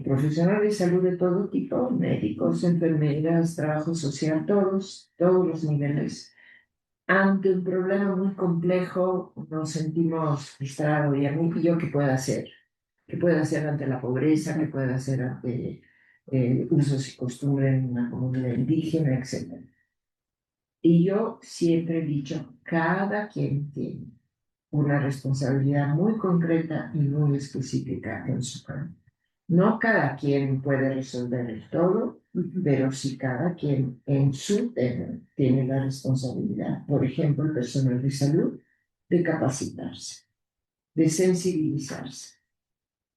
profesionales de salud de todo tipo, médicos, enfermeras, trabajo social, todos los niveles, ante un problema muy complejo nos sentimos frustrados. ¿Y a mí yo qué puedo hacer? ¿Qué puedo hacer ante la pobreza? ¿Qué puedo hacer ante usos y costumbres en una comunidad indígena, etcétera? Y yo siempre he dicho, cada quien tiene una responsabilidad muy concreta y muy específica en su campo. No cada quien puede resolver el todo, pero sí cada quien en su tema tiene la responsabilidad. Por ejemplo, el personal de salud, de capacitarse, de sensibilizarse,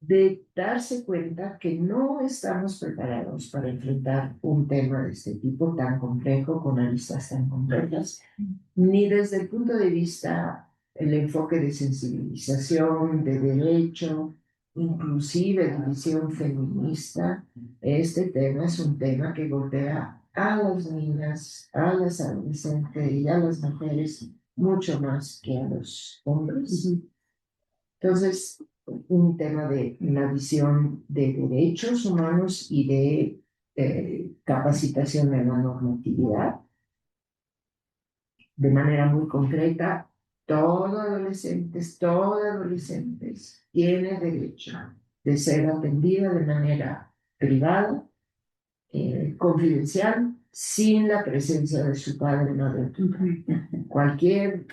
de darse cuenta que no estamos preparados para enfrentar un tema de este tipo tan complejo, con aristas tan complejas, ni desde el punto de vista, el enfoque de sensibilización, de derecho, inclusive de visión feminista. Este tema es un tema que golpea a las niñas, a las adolescentes y a las mujeres mucho más que a los hombres. Entonces, un tema de una visión de derechos humanos y de capacitación de la normatividad de manera muy concreta. Todo adolescentes tiene derecho de ser atendida de manera privada, confidencial, sin la presencia de su padre o madre. Cualquier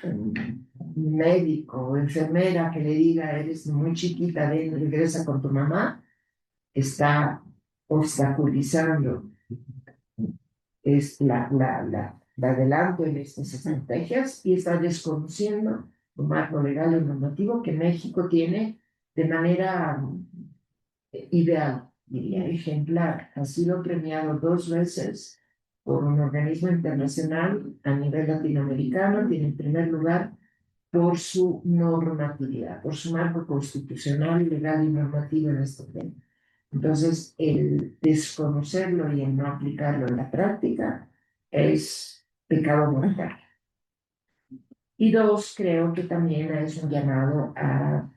médico o enfermera que le diga, eres muy chiquita, ven, regresa con tu mamá, está obstaculizando la adelanto en estas estrategias y está desconociendo un marco legal y normativo que México tiene de manera ideal, diría, ejemplar. Ha sido premiado 2 veces por un organismo internacional a nivel latinoamericano. Tiene en primer lugar por su normatividad, por su marco constitucional, legal y normativo en este tema. Entonces, el desconocerlo y el no aplicarlo en la práctica es pecado mortal. Y 2, creo que también es un llamado a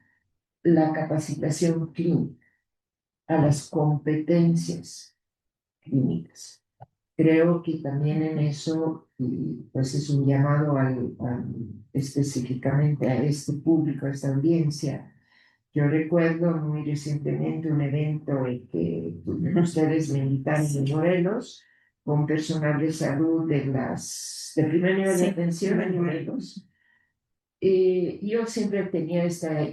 la capacitación clínica, a las competencias clínicas. Creo que también en eso, pues es un llamado específicamente a este público, a esta audiencia. Yo recuerdo muy recientemente un evento en que ustedes me invitaron en Morelos con personal de salud de primer nivel de atención en Morelos. Yo siempre tenía este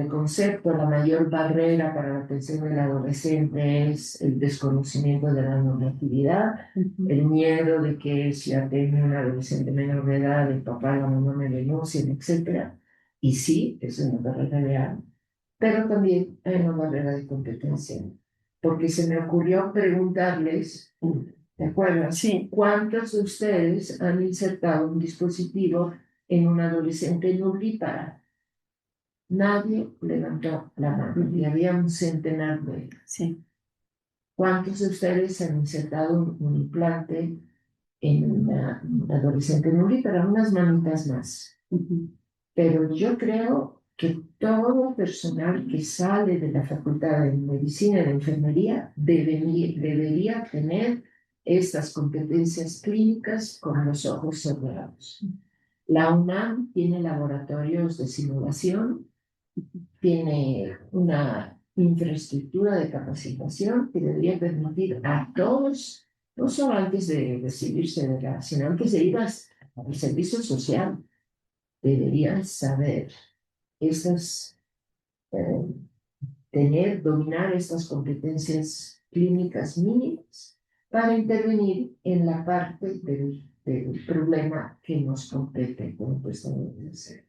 concepto: la mayor barrera para la atención del adolescente es el desconocimiento de la normatividad, el miedo de que si atiende un adolescente menor de edad, el papá y la mamá me denuncien, etc. Y sí, es una barrera real, pero también hay una barrera de competencia, porque se me ocurrió preguntarles, ¿te acuerdas? Sí. ¿Cuántos de ustedes han insertado un dispositivo en un adolescente nulípara? Nadie levantó la mano y había un centenar de ellos. Sí. ¿Cuántos de ustedes han insertado un implante en un adolescente nulípara? Unas manitas más. Pero yo creo que todo personal que sale de la Facultad de Medicina y de Enfermería debería tener estas competencias clínicas con los ojos cerrados. La UNAM tiene laboratorios de simulación, tiene una infraestructura de capacitación que debería permitir a todos, no solo antes de recibirse de la, sino antes de ir al servicio social, deberían saber estas, eh, dominar estas competencias clínicas mínimas para intervenir en la parte del problema que nos compete como prestador de servicio.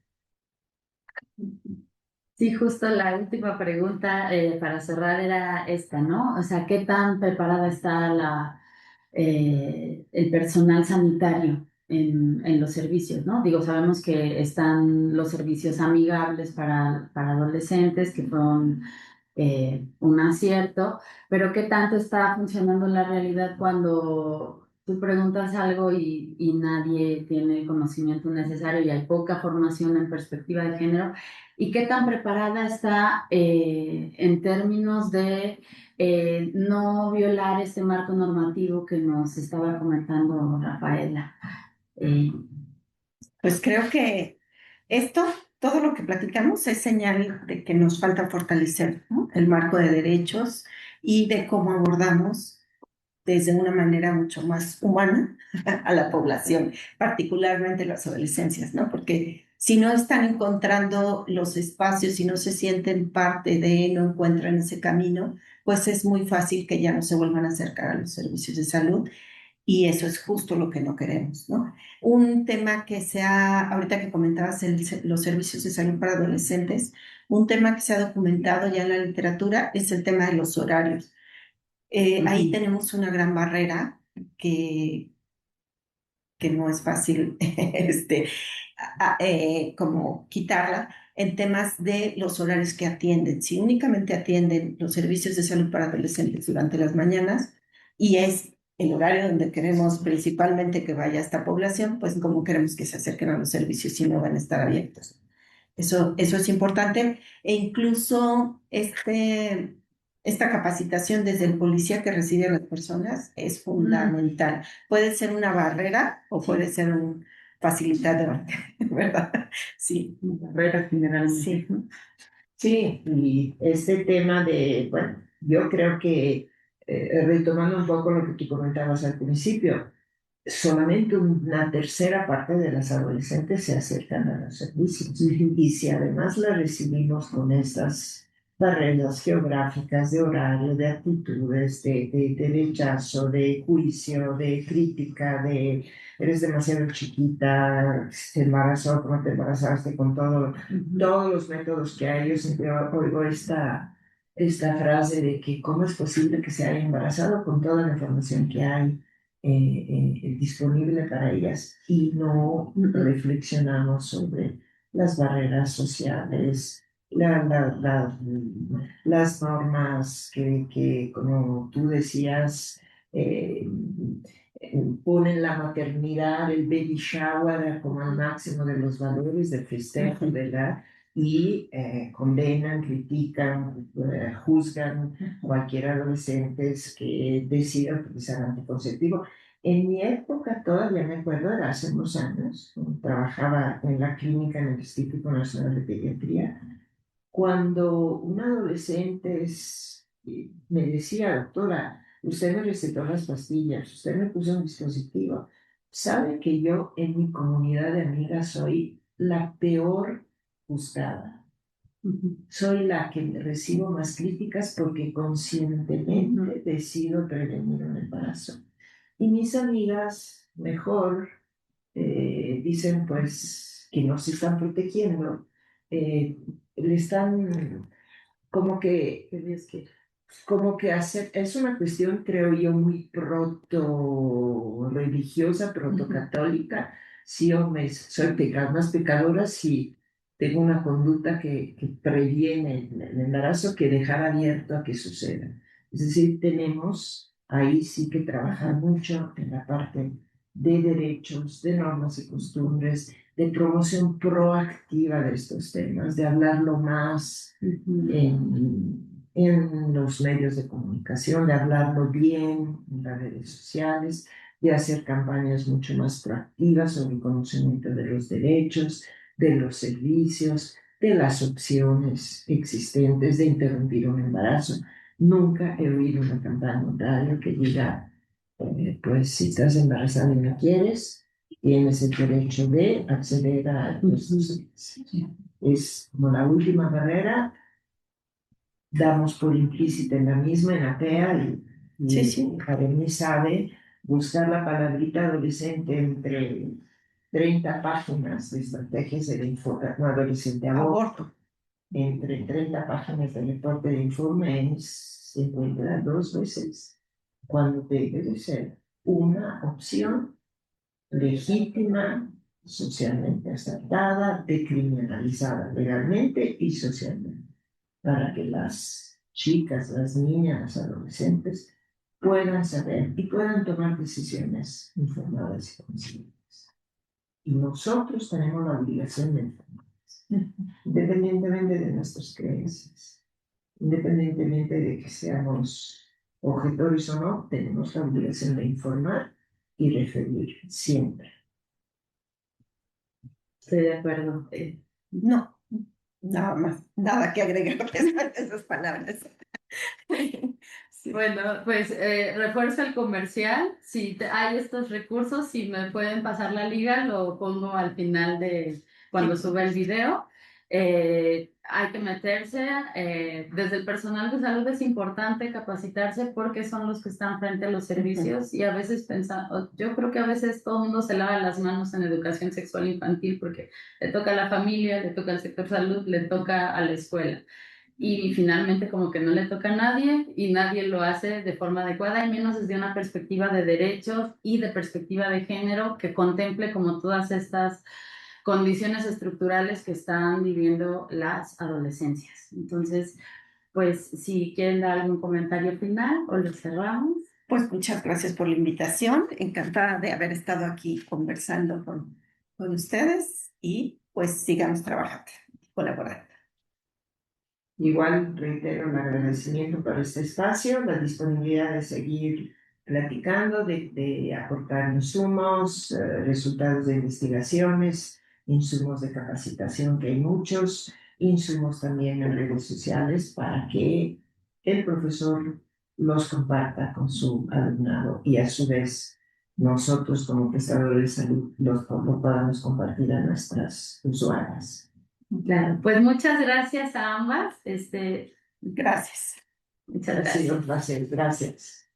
Sí, justo la última pregunta para cerrar era esta, ¿no? O sea, ¿qué tan preparada está el personal sanitario en los servicios, ¿no? Digo, sabemos que están los servicios amigables para adolescentes, que fueron un acierto, pero ¿qué tanto está funcionando en la realidad cuando tú preguntas algo y nadie tiene el conocimiento necesario y hay poca formación en perspectiva de género? ¿Y qué tan preparada está en términos de no violar este marco normativo que nos estaba comentando Rafaela? Eh, Pues creo que esto, todo lo que platicamos es señal de que nos falta fortalecer, ¿no?, el marco de derechos y de cómo abordamos desde una manera mucho más humana a la población, particularmente las adolescencias, ¿no? Porque si no están encontrando los espacios, si no se sienten parte de, no encuentran ese camino, pues es muy fácil que ya no se vuelvan a acercar a los servicios de salud, y eso es justo lo que no queremos, ¿no? Un tema que ahorita que comentabas los servicios de salud para adolescentes, un tema que se ha documentado ya en la literatura es el tema de los horarios. Ahí tenemos una gran barrera que, que no es fácil como quitarla en temas de los horarios que atienden. Si únicamente atienden los servicios de salud para adolescentes durante las mañanas y es el horario donde queremos principalmente que vaya esta población, pues cómo queremos que se acerquen a los servicios si no van a estar abiertos. Eso es importante. E incluso esta capacitación desde el policía que recibe a las personas es fundamental. Puede ser una barrera o puede ser un facilitador, ¿verdad? Sí. Barrera generalmente. Sí. Sí, y este tema de, bueno, yo creo que retomando un poco lo que tú comentabas al principio, solamente una tercera parte de las adolescentes se acercan a los servicios. Y si además la recibimos con estas barreras geográficas, de horario, de actitudes, de rechazo, de juicio, de crítica, de eres demasiado chiquita, te embarazó, cómo te embarazaste, con todos los métodos que hay. Yo siempre oigo esta frase de que cómo es posible que se haya embarazado con toda la información que hay disponible para ellas, y no reflexionamos sobre las barreras sociales, las normas como tú decías, eh, ponen la maternidad, el baby shower como el máximo de los valores del festejo, ¿verdad? Y condenan, critican, juzgan cualquier adolescente que decida utilizar anticonceptivo. En mi época, todavía me acuerdo, era hace unos años, trabajaba en la clínica en el Instituto Nacional de Pediatría, cuando un adolescente me decía, doctora, usted me recetó las pastillas, usted me puso un dispositivo, sabe que yo en mi comunidad de amigas soy la peor juzgada. Soy la que recibo más críticas porque conscientemente decido prevenir un embarazo. Y mis amigas mejor dicen pues que no se están protegiendo, le están como que, como que hacer, es una cuestión, creo yo, muy proto-religiosa, proto-católica. Si yo soy más pecadora si tengo una conducta que previene el embarazo que dejar abierto a que suceda. Es decir, tenemos ahí sí que trabajar mucho en la parte de derechos, de normas y costumbres, de promoción proactiva de estos temas, de hablarlo más en los medios de comunicación, de hablarlo bien en las redes sociales, de hacer campañas mucho más proactivas sobre el conocimiento de los derechos, de los servicios, de las opciones existentes de interrumpir un embarazo. Nunca he oído una campaña en radio que diga, pues si estás embarazada y no quieres, tienes el derecho de acceder a estos servicios. Es como la última barrera, damos por implícita en la misma, en atea, y Jeremy sabe buscar la palabrita adolescente entre 30 páginas de estrategias de informe, no adolescente, aborto. Entre 30 páginas de reporte de informe se encuentra 2 veces cuando debe de ser una opción legítima, socialmente aceptada, decriminalizada legalmente y socialmente, para que las chicas, las niñas, las adolescentes puedan saber y puedan tomar decisiones informadas y conscientes. Y nosotros tenemos la obligación de informarlas, independientemente de nuestras creencias, independientemente de que seamos objetores o no, tenemos la obligación de informar y referir siempre. Estoy de acuerdo. No, nada más, nada que agregar a esas palabras. Sí. Bueno, pues refuerzo el comercial. Si hay estos recursos, si me pueden pasar la liga, lo pongo al final de cuando suba el video. Hay que meterse. Desde el personal de salud es importante capacitarse porque son los que están frente a los servicios y a veces yo creo que a veces todo el mundo se lava las manos en educación sexual infantil porque le toca a la familia, le toca al sector salud, le toca a la escuela. Y finalmente como que no le toca a nadie y nadie lo hace de forma adecuada y menos desde una perspectiva de derechos y de perspectiva de género que contemple como todas estas condiciones estructurales que están viviendo las adolescencias. Entonces, pues si quieren dar algún comentario final o lo cerramos. Pues muchas gracias por la invitación, encantada de haber estado aquí conversando con ustedes y pues sigamos trabajando y colaborando. Igual reitero el agradecimiento por este espacio, la disponibilidad de seguir platicando, de aportar insumos, resultados de investigaciones, insumos de capacitación, que hay muchos, insumos también en redes sociales para que el profesor los comparta con su alumnado y a su vez nosotros como prestadores de salud lo podamos compartir a nuestras usuarias. Claro, pues muchas gracias a ambas. Gracias. Muchas Ha gracias. sido un placer, gracias.